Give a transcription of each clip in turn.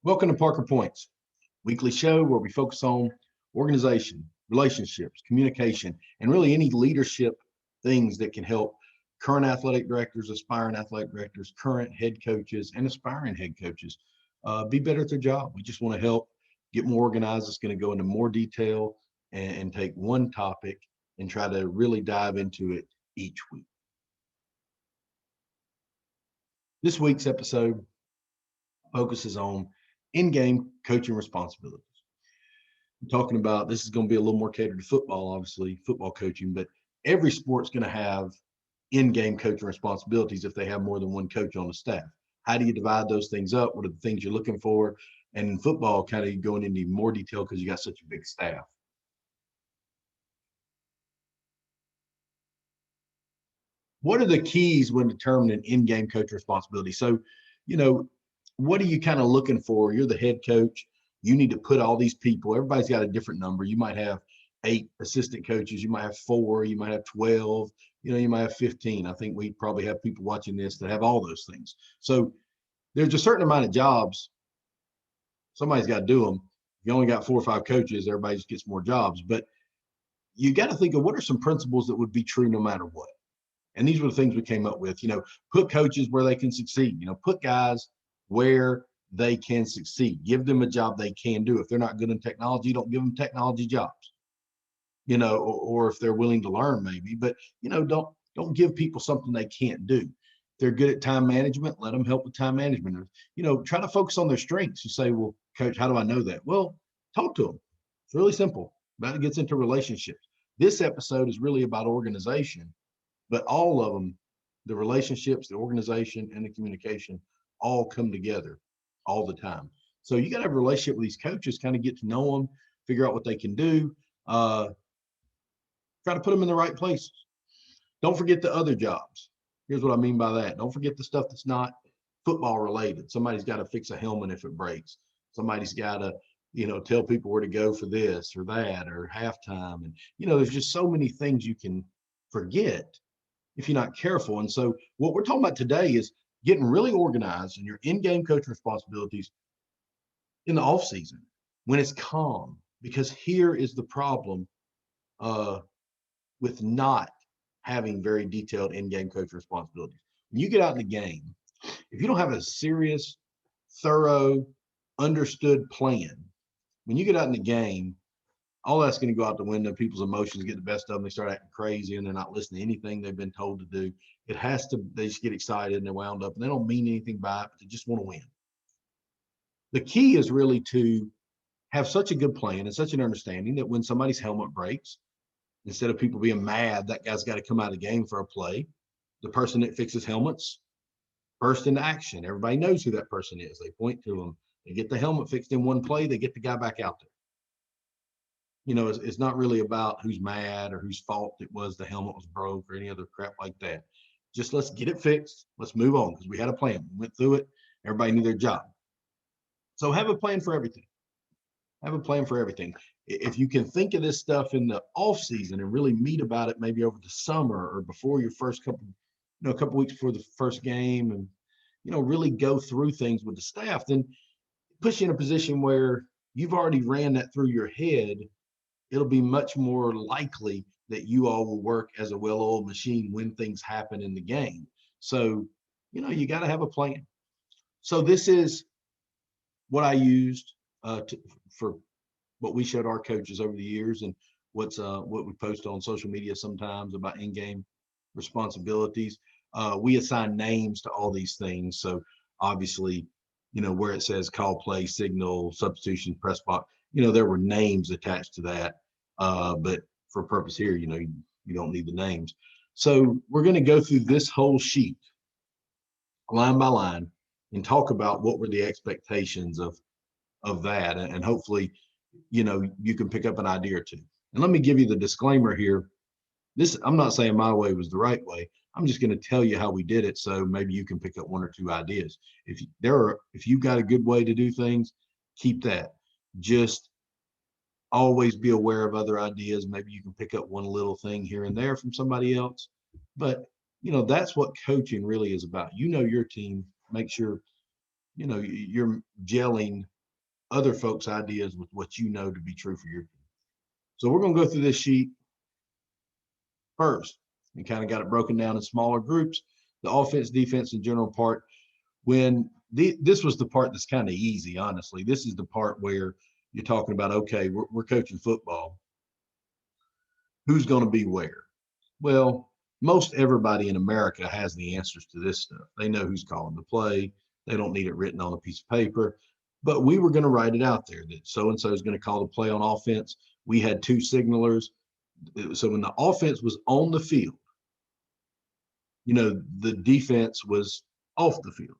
Welcome to Parker Points, weekly show where we focus on organization, relationships, communication, and really any leadership things that can help current athletic directors, aspiring athletic directors, current head coaches, and aspiring head coaches be better at their job. We just want to help get more organized. It's going to go into more detail and take one topic and try to really dive into it each week. This week's episode focuses on in-game coaching responsibilities. I'm talking about this is going to be a little more catered to football, obviously, football coaching, but every sport's going to have in-game coaching responsibilities if they have more than one coach on the staff. How do you divide those things up? What are the things you're looking for? And in football, kind of going into more detail because you got such a big staff. What are the keys when determining in-game coach responsibility? So, what are you kind of looking for? You're the head coach. You need to put all these people. Everybody's got a different number. You might have 8 assistant coaches. You might have 4. You might have 12. You might have 15. I think we probably have people watching this that have all those things. So there's a certain amount of jobs. Somebody's got to do them. If you only got 4 or 5 coaches, everybody just gets more jobs. But you got to think of what are some principles that would be true no matter what. And these were the things we came up with. Put coaches where they can succeed. Put guys where they can succeed. Give them a job they can do. If they're not good in technology, don't give them technology jobs. Or if they're willing to learn, maybe. But don't give people something they can't do. If they're good at time management, let them help with time management. Or, try to focus on their strengths. You say, well, coach, how do I know that? Well, talk to them. It's really simple. But it gets into relationships. This episode is really about organization. But all of them, the relationships, the organization, and the communication all come together all the time. So you got to have a relationship with these coaches, kind of get to know them, figure out what they can do, try to put them in the right places. Don't forget the other jobs. Here's what I mean by that. Don't forget the stuff that's not football related. Somebody's got to fix a helmet if it breaks. Somebody's got to, tell people where to go for this or that or halftime. And, there's just so many things you can forget if you're not careful. And so what we're talking about today is getting really organized in your in-game coach responsibilities in the off season when it's calm, because here is the problem with not having very detailed in-game coach responsibilities. When you get out in the game, if you don't have a serious, thorough, understood plan, when you get out in the game, all that's going to go out the window. People's emotions get the best of them. They start acting crazy and they're not listening to anything they've been told to do. They just get excited and they're wound up and they don't mean anything by it, but they just want to win. The key is really to have such a good plan and such an understanding that when somebody's helmet breaks, instead of people being mad, that guy's got to come out of the game for a play. The person that fixes helmets burst into action. Everybody knows who that person is. They point to them. They get the helmet fixed in one play. They get the guy back out there. It's not really about who's mad or whose fault it was the helmet was broke or any other crap like that. Just let's get it fixed. Let's move on because we had a plan. We went through it. Everybody knew their job. So have a plan for everything. Have a plan for everything. If you can think of this stuff in the off season and really meet about it, maybe over the summer or before your first couple weeks before the first game, and really go through things with the staff, then push you in a position where you've already ran that through your head. It'll be much more likely that you all will work as a well-oiled machine when things happen in the game. So, you got to have a plan. So this is what I used for what we showed our coaches over the years, and what we post on social media sometimes about in-game responsibilities. We assign names to all these things. So obviously, where it says call, play, signal, substitution, press box, there were names attached to that. But for purpose here, you don't need the names. So we're going to go through this whole sheet line by line and talk about what were the expectations of that. And hopefully, you can pick up an idea or two. And let me give you the disclaimer here. I'm not saying my way was the right way. I'm just going to tell you how we did it. So maybe you can pick up 1 or 2 ideas. If you've got a good way to do things, keep that. Just always be aware of other ideas. Maybe you can pick up one little thing here and there from somebody else. But, that's what coaching really is about. Your team, make sure, you're gelling other folks' ideas with what you know to be true for your team. So we're going to go through this sheet first. We kind of got it broken down in smaller groups, the offense, defense, and general part. When this was the part that's kind of easy, honestly. This is the part where you're talking about, okay, we're coaching football. Who's going to be where? Well, most everybody in America has the answers to this stuff. They know who's calling the play. They don't need it written on a piece of paper. But we were going to write it out there that so-and-so is going to call the play on offense. We had 2 signalers. So when the offense was on the field, the defense was off the field.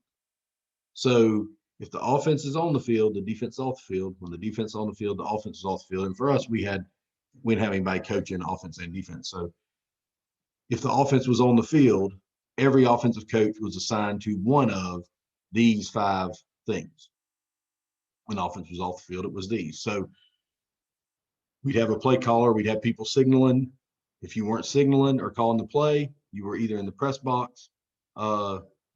So if the offense is on the field, the defense is off the field. When the defense is on the field, the offense is off the field. And for us, we didn't have anybody coaching offense and defense. So if the offense was on the field, every offensive coach was assigned to one of these 5 things. When the offense was off the field, it was these. So we'd have a play caller. We'd have people signaling. If you weren't signaling or calling the play, you were either in the press box,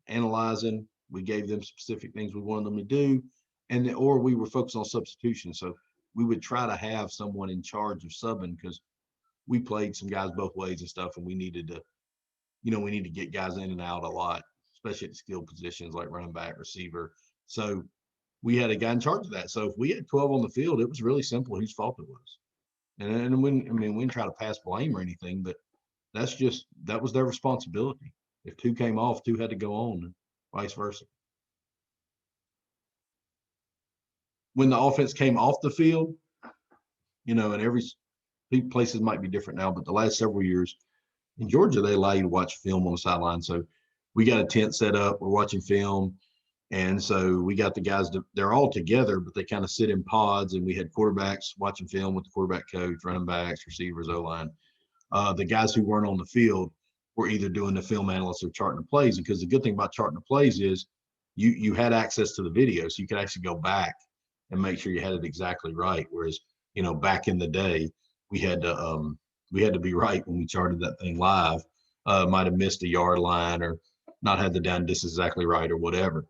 analyzing. We gave them specific things we wanted them to do, or we were focused on substitution. So we would try to have someone in charge of subbing because we played some guys both ways and stuff, and we needed to get guys in and out a lot, especially at the skill positions like running back, receiver. So we had a guy in charge of that. So if we had 12 on the field, it was really simple whose fault it was. And we didn't try to pass blame or anything, but that was their responsibility. If 2 came off, 2 had to go on, and vice versa. When the offense came off the field, and every places might be different now, but the last several years in Georgia, they allow you to watch film on the sideline. So we got a tent set up, we're watching film. And so we got the guys, they're all together, but they kind of sit in pods, and we had quarterbacks watching film with the quarterback coach, running backs, receivers, O-line. The guys who weren't on the field were either doing the film analysis or charting the plays, because the good thing about charting the plays is you had access to the video, so you could actually go back and make sure you had it exactly right. Whereas, back in the day, we had to be right when we charted that thing live. Might have missed a yard line or not had the down distance exactly right or whatever.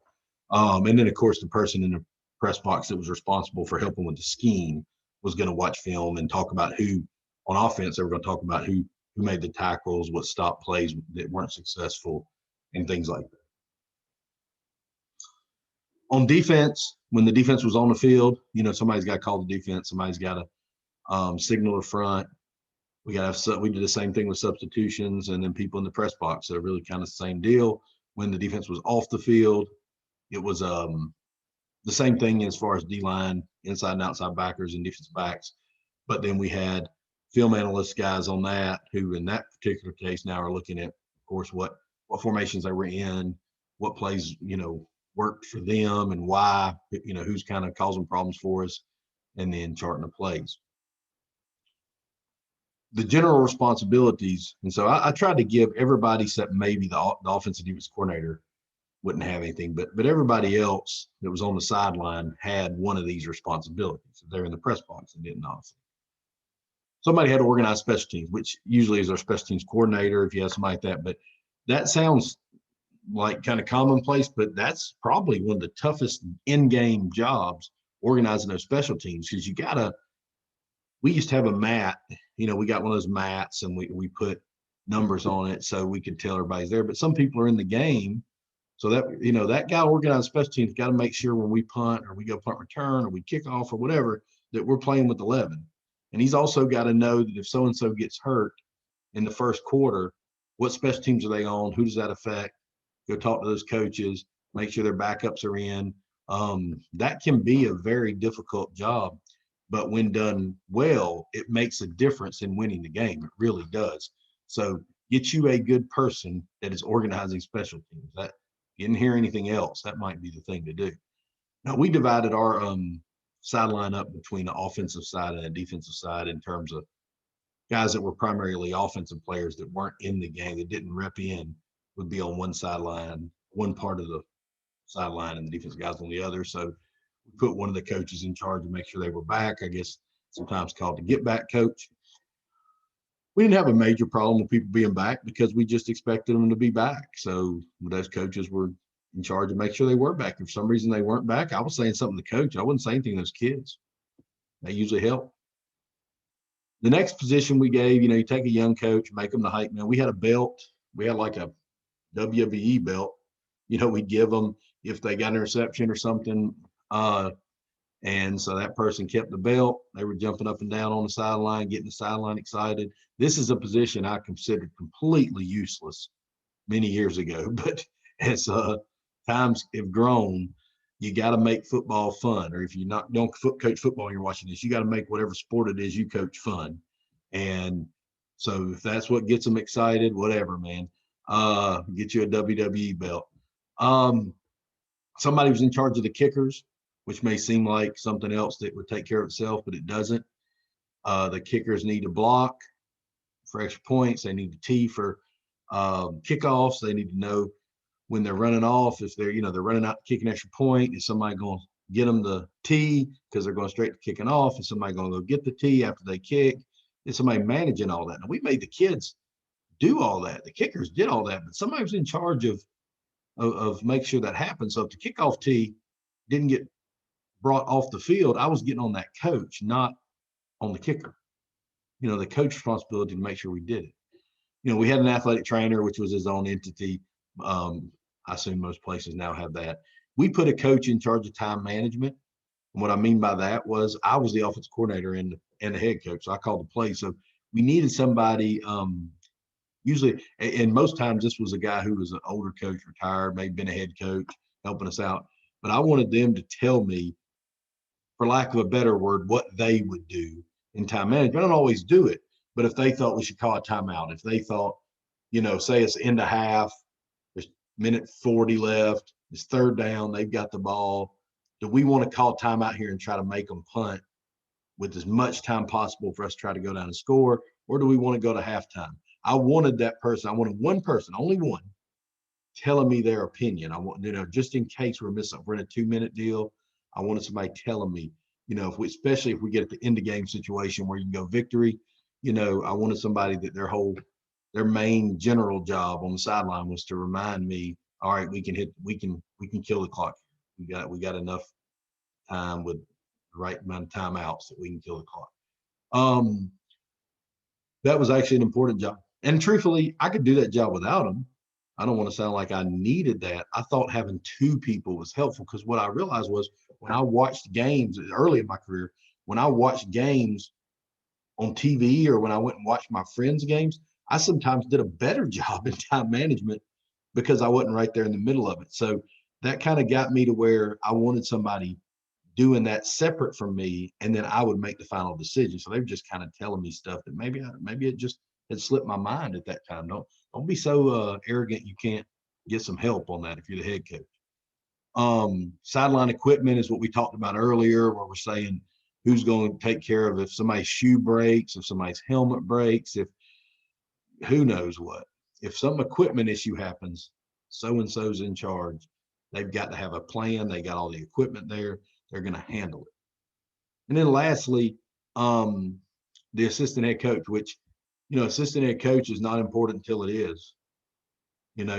And then, of course, the person in the press box that was responsible for helping with the scheme was going to watch film and talk about who on offense. They were going to talk about who made the tackles, what stopped plays that weren't successful, and things like that. On defense, when the defense was on the field, somebody's got to call the defense. Somebody's got to signal the front. We did the same thing with substitutions, and then people in the press box. So really kind of the same deal. When the defense was off the field, it was the same thing as far as D-line, inside and outside backers and defensive backs. But then we had film analyst guys on that who in that particular case now are looking at, of course, what formations they were in, what plays, worked for them and why, who's kind of causing problems for us, and then charting the plays. The general responsibilities, and so I tried to give everybody except maybe the offensive defense coordinator wouldn't have anything, but everybody else that was on the sideline had one of these responsibilities. They're in the press box and didn't, honestly. Somebody had to organize special teams, which usually is our special teams coordinator if you have somebody like that. But that sounds like kind of commonplace, but that's probably one of the toughest in-game jobs, organizing those special teams, because we used to have a mat, we got one of those mats and we put numbers on it so we could tell everybody's there. But some people are in the game. So that guy organizing special teams got to make sure when we punt or we go punt return or we kick off or whatever, that we're playing with 11. And he's also got to know that if so-and-so gets hurt in the first quarter, what special teams are they on? Who does that affect? Go talk to those coaches, make sure their backups are in. That can be a very difficult job, but when done well, it makes a difference in winning the game. It really does. So get you a good person that is organizing special teams. That you didn't hear anything else, that might be the thing to do. Now, we divided our sideline up between the offensive side and the defensive side in terms of guys that were primarily offensive players that weren't in the game, that didn't rep in, would be on one sideline, one part of the sideline, and the defensive guys on the other. So we put one of the coaches in charge to make sure they were back. I guess sometimes called the get back coach. We didn't have a major problem with people being back because we just expected them to be back. So those coaches were, in charge of make sure they were back. If for some reason they weren't back, I was saying something to the coach. I wouldn't say anything to those kids. They usually help. The next position we gave, you take a young coach, make them the hype man. We had a belt. We had like a WWE belt. We'd give them if they got an interception or something. And so that person kept the belt. They were jumping up and down on the sideline, getting the sideline excited. This is a position I considered completely useless many years ago. But as times have grown, you got to make football fun. Or if you don't coach football and you're watching this, you got to make whatever sport it is you coach fun. And so if that's what gets them excited, whatever, man, get you a WWE belt. Somebody was in charge of the kickers, which may seem like something else that would take care of itself, but it doesn't. The kickers need to block for extra points. They need to tee for kickoffs. They need to know when they're running off, if they're running out to kick an extra point, is somebody going to get them the tee because they're going straight to kicking off? Is somebody going to go get the tee after they kick? Is somebody managing all that? Now, we made the kids do all that. The kickers did all that, but somebody was in charge of make sure that happened. So if the kickoff tee didn't get brought off the field, I was getting on that coach, not on the kicker. The coach responsibility to make sure we did it. We had an athletic trainer, which was his own entity. I assume most places now have that. We put a coach in charge of time management. And what I mean by that was I was the offensive coordinator and the head coach. So I called the play. So we needed somebody, usually, and most times this was a guy who was an older coach, retired, maybe been a head coach, helping us out. But I wanted them to tell me, for lack of a better word, what they would do in time management. I don't always do it, but if they thought we should call a timeout, if they thought, say it's end of half, there's minute 40 left, it's third down, they've got the ball, do we want to call timeout here and try to make them punt with as much time possible for us to try to go down and score, or do we want to go to halftime? I wanted that person, I wanted one person, only one, telling me their opinion. I want, just in case we're in a 2-minute deal, I wanted somebody telling me, especially if we get at the end of game situation where you can go victory, I wanted somebody that their main general job on the sideline was to remind me, all right, we can kill the clock. We got enough time with the right amount of timeouts that we can kill the clock. That was actually an important job. And truthfully, I could do that job without them. I don't want to sound like I needed that. I thought having two people was helpful because what I realized was when I watched games early in my career, when I watched games on TV or when I went and watched my friends' games, I sometimes did a better job in time management because I wasn't right there in the middle of it. So that kind of got me to where I wanted somebody doing that separate from me, and then I would make the final decision. So they were just kind of telling me stuff that maybe it just had slipped my mind at that time. Don't be so arrogant you can't get some help on that if you're the head coach. Sideline equipment is what we talked about earlier, where we're saying who's going to take care of if somebody's shoe breaks, if somebody's helmet breaks, if who knows what. If some equipment issue happens, so-and-so's in charge. They've got to have a plan. They got all the equipment there. They're going to handle it. And then lastly, the assistant head coach, which, assistant head coach is not important until it is.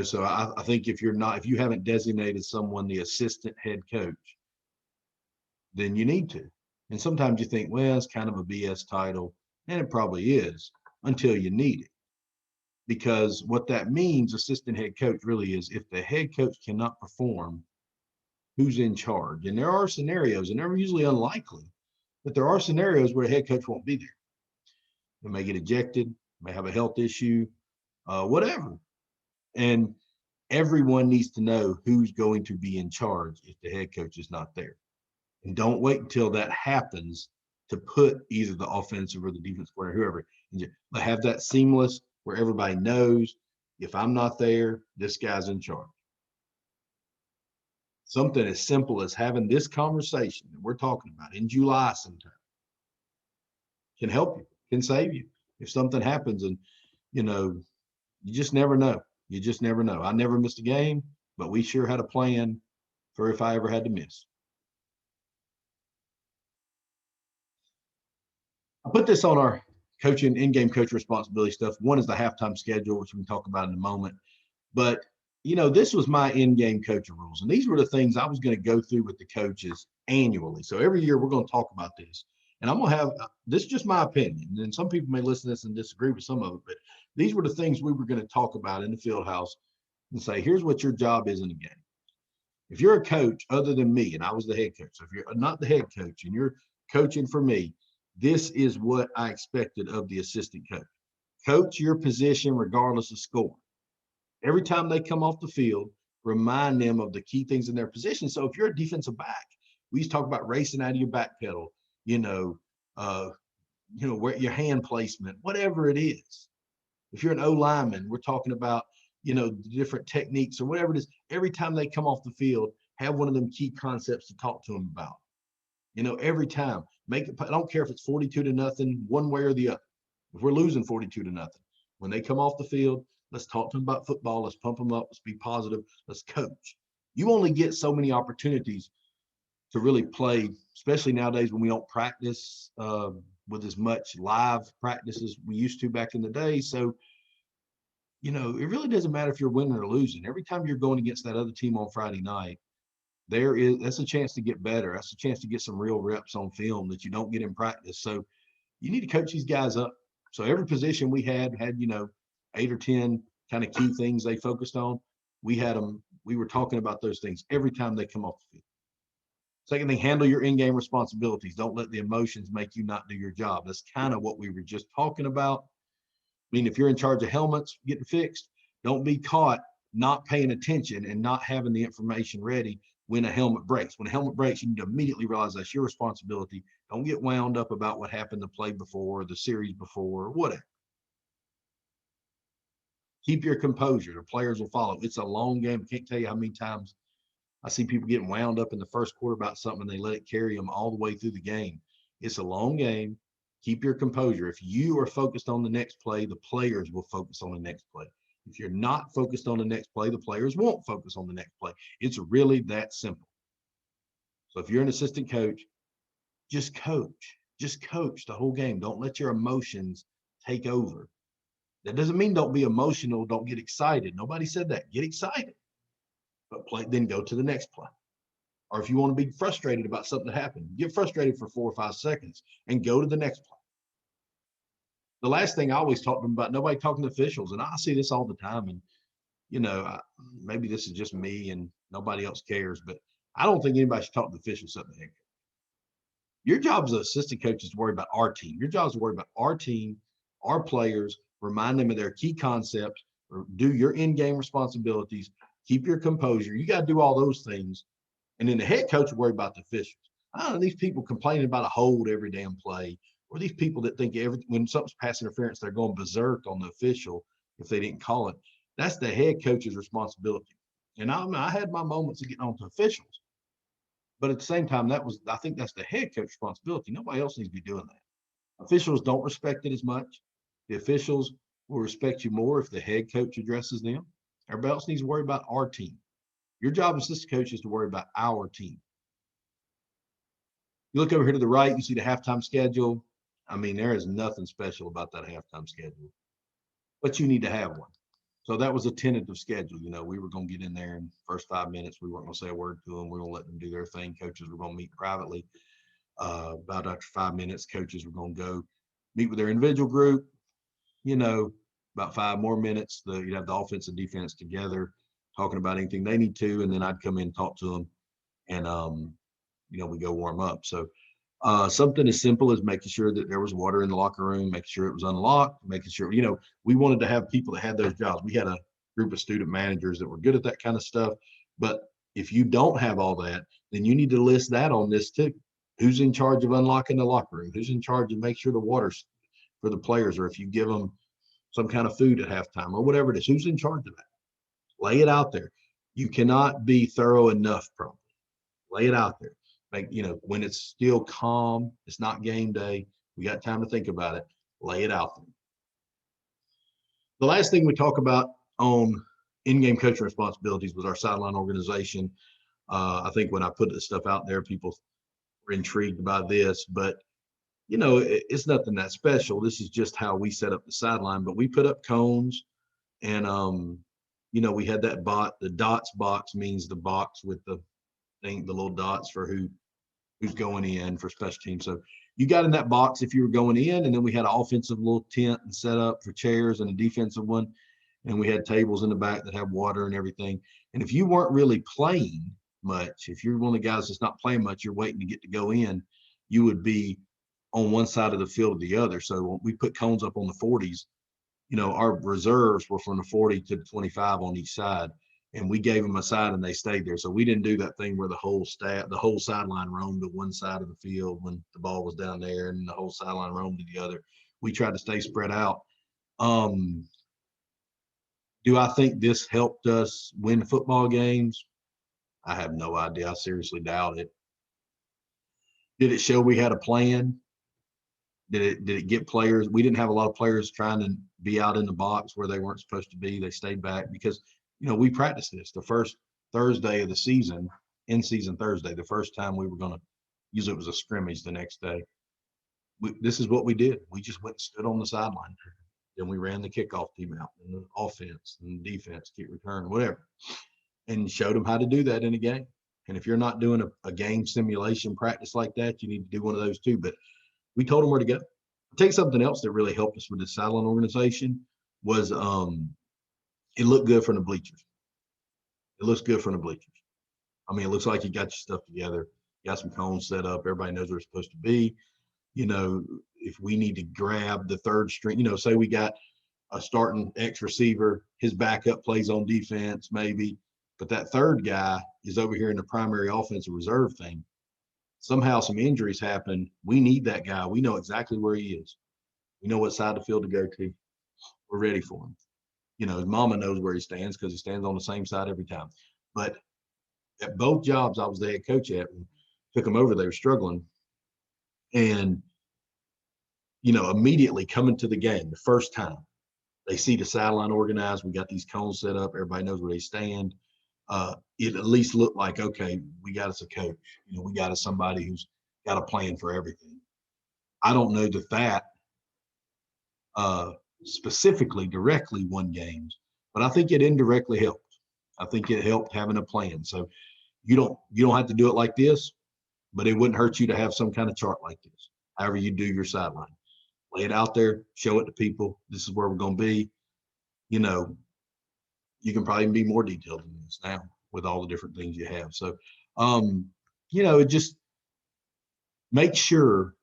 So I think if you haven't designated someone the assistant head coach, then you need to. And sometimes you think, well, it's kind of a BS title, and it probably is until you need it. Because what that means, assistant head coach really is if the head coach cannot perform, who's in charge? And there are scenarios, and they're usually unlikely, but there are scenarios where a head coach won't be there. They may get ejected, may have a health issue, whatever. And everyone needs to know who's going to be in charge if the head coach is not there. And don't wait until that happens to put either the offensive or the defensive coordinator, whoever, but have that seamless where everybody knows if I'm not there, this guy's in charge. Something as simple as having this conversation that we're talking about in July sometime can help you, can save you. If something happens and, you just never know. You just never know. I never missed a game, but we sure had a plan for if I ever had to miss. I put this on our coaching, in-game coach responsibility stuff. One is the halftime schedule, which we can talk about in a moment. But, this was my in-game coaching rules. And these were the things I was going to go through with the coaches annually. So every year we're going to talk about this. And I'm going to have this is just my opinion. And some people may listen to this and disagree with some of it, but these were the things we were going to talk about in the field house and say, here's what your job is in the game. If you're a coach other than me, and I was the head coach, so if you're not the head coach and you're coaching for me, this is what I expected of the assistant coach. Coach your position regardless of score. Every time they come off the field, remind them of the key things in their position. So if you're a defensive back, we used to talk about racing out of your back pedal, where your hand placement, whatever it is. If you're an O lineman, we're talking about, the different techniques or whatever it is. Every time they come off the field, have one of them key concepts to talk to them about. Every time, I don't care if it's 42-0, one way or the other. If we're losing 42-0, when they come off the field, let's talk to them about football. Let's pump them up. Let's be positive. Let's coach. You only get so many opportunities to really play, especially nowadays when we don't practice with as much live practice as we used to back in the day. So, it really doesn't matter if you're winning or losing. Every time you're going against that other team on Friday night, that's a chance to get better. That's a chance to get some real reps on film that you don't get in practice. So you need to coach these guys up. So every position we had 8 or 10 kind of key things they focused on. We were talking about those things every time they come off the field. Second thing, handle your in-game responsibilities. Don't let the emotions make you not do your job. That's kind of what we were just talking about. I mean, if you're in charge of helmets getting fixed, don't be caught not paying attention and not having the information ready when a helmet breaks. When a helmet breaks, you need to immediately realize that's your responsibility. Don't get wound up about what happened the play before, the series before, or whatever. Keep your composure. The players will follow. It's a long game. I can't tell you how many times I see people getting wound up in the first quarter about something and they let it carry them all the way through the game. It's a long game. Keep your composure. If you are focused on the next play, the players will focus on the next play. If you're not focused on the next play, the players won't focus on the next play. It's really that simple. So if you're an assistant coach, just coach. Just coach the whole game. Don't let your emotions take over. That doesn't mean don't be emotional, don't get excited. Nobody said that. Get excited. But then go to the next play. Or if you want to be frustrated about something that happened, get frustrated for 4 or 5 seconds and go to the next play. The last thing I always talk to them about, nobody talking to officials. And I see this all the time. And, maybe this is just me and nobody else cares, but I don't think anybody should talk to the officials something. Your job as an assistant coach is to worry about our team. Your job is to worry about our team, our players, remind them of their key concepts, or do your in-game responsibilities, keep your composure. You got to do all those things. And then the head coach will worry about the officials. I don't know, these people complaining about a hold every damn play, or these people that think when something's pass interference, they're going berserk on the official if they didn't call it. That's the head coach's responsibility. And I had my moments of getting on to officials. But at the same time, I think that's the head coach's responsibility. Nobody else needs to be doing that. Officials don't respect it as much. The officials will respect you more if the head coach addresses them. Everybody else needs to worry about our team. Your job as assistant coach is to worry about our team. You look over here to the right, you see the halftime schedule. I mean, there is nothing special about that halftime schedule, but you need to have one. So that was a tentative schedule. We were going to get in there in the first 5 minutes. We weren't going to say a word to them. We were going to let them do their thing. Coaches were going to meet privately. About after 5 minutes, coaches were going to go meet with their individual group. About 5 more minutes, you'd have the offense and defense together talking about anything they need to, and then I'd come in and talk to them, and we go warm up. So something as simple as making sure that there was water in the locker room, making sure it was unlocked, making sure, we wanted to have people that had those jobs. We had a group of student managers that were good at that kind of stuff. But if you don't have all that, then you need to list that on this too. Who's in charge of unlocking the locker room? Who's in charge of make sure the water's for the players, or if you give them some kind of food at halftime or whatever it is, who's in charge of that? Lay it out there. You cannot be thorough enough, probably. Lay it out there. When it's still calm, it's not game day, we got time to think about it, lay it out there. The last thing we talk about on in-game coaching responsibilities was our sideline organization. I think when I put this stuff out there, people were intrigued by this, but it's nothing that special. This is just how we set up the sideline, but we put up cones and, we had that the dots box means the box with the thing, the little dots for who's going in for special teams. So you got in that box if you were going in, and then we had an offensive little tent and set up for chairs and a defensive one. And we had tables in the back that have water and everything. And if you weren't really playing much, if you're one of the guys that's not playing much, you're waiting to get to go in, you would be on one side of the field or the other. So when we put cones up on the 40s, our reserves were from the 40 to the 25 on each side, and we gave them a side and they stayed there. So we didn't do that thing where the whole sideline roamed to one side of the field when the ball was down there and the whole sideline roamed to the other. We tried to stay spread out. Do I think this helped us win football games? I have no idea. I seriously doubt it. Did it show we had a plan? Did it get players? We didn't have a lot of players trying to be out in the box where they weren't supposed to be. They stayed back because, we practiced this the first Thursday of the season, in season Thursday, the first time we were going to, usually it was a scrimmage the next day. This is what we did. We just went and stood on the sideline. Then we ran the kickoff team out and the offense and the defense, kick return, whatever, and showed them how to do that in a game. And if you're not doing a game simulation practice like that, you need to do one of those too. But we told them where to go. I'll tell you something else that really helped us with the sideline organization was it looked good from the bleachers. It looks good from the bleachers. I mean, it looks like you got your stuff together. You got some cones set up. Everybody knows where it's supposed to be. If we need to grab the third string, say we got a starting X receiver, his backup plays on defense maybe, but that third guy is over here in the primary offensive reserve thing. Somehow some injuries happen. We need that guy. We know exactly where he is. We know what side of the field to go to. We're ready for him. His mama knows where he stands because he stands on the same side every time. But at both jobs I was the head coach at, took them over, they were struggling. And, immediately coming to the game, the first time, they see the sideline organized. We got these cones set up. Everybody knows where they stand. It at least looked like, okay, we got us a coach. We got us somebody who's got a plan for everything. I don't know that specifically directly won games, but I think it indirectly helped. I think it helped having a plan. So you don't have to do it like this, but it wouldn't hurt you to have some kind of chart like this. However you do your sideline, lay it out there, show it to people. This is where we're going to be. You can probably be more detailed than this now with all the different things you have. So, it just make sure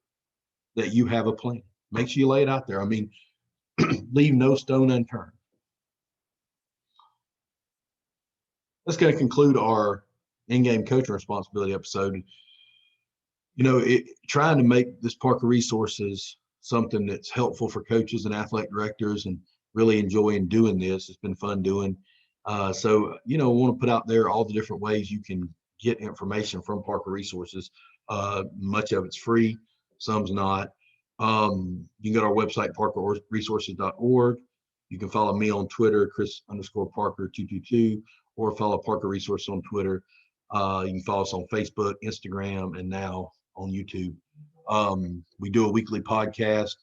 that you have a plan. Make sure you lay it out there. I mean, leave no stone unturned. That's going to conclude our in-game coaching responsibility episode. Trying to make this Parker Resources something that's helpful for coaches and athletic directors, and really enjoying doing this. It's been fun doing. So, I want to put out there all the different ways you can get information from Parker Resources. Much of it's free, some's not. You can go to our website, parkerresources.org. You can follow me on Twitter, Chris_Parker222, or follow Parker Resources on Twitter. You can follow us on Facebook, Instagram, and now on YouTube. We do a weekly podcast,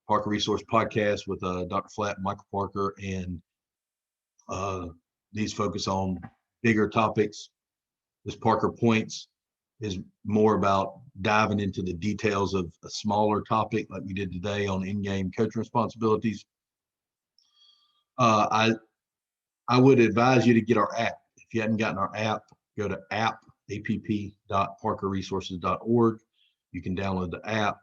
Parker Resource Podcast, with Dr. Flatt and Michael Parker, and these focus on bigger topics. This Parker Points is more about diving into the details of a smaller topic like we did today on in-game coaching responsibilities. I would advise you to get our app. If you hadn't gotten our app, go to app.parkerresources.org. You can download the app,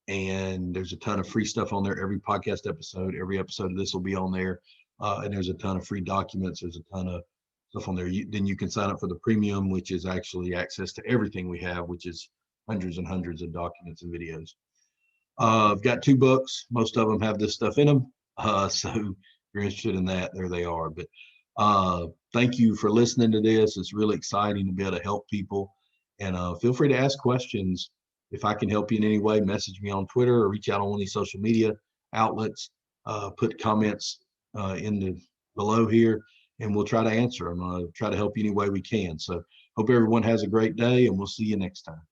and there's a ton of free stuff on there. Every podcast episode, every episode of this will be on there. And there's a ton of free documents. There's a ton of stuff on there. Then you can sign up for the premium, which is actually access to everything we have, which is hundreds and hundreds of documents and videos. I've got 2 books. Most of them have this stuff in them. So if you're interested in that, there they are. But thank you for listening to this. It's really exciting to be able to help people. And feel free to ask questions. If I can help you in any way, message me on Twitter or reach out on one of these social media outlets. Put comments below here, and we'll try to answer them. Try to help you any way we can. So hope everyone has a great day, and we'll see you next time.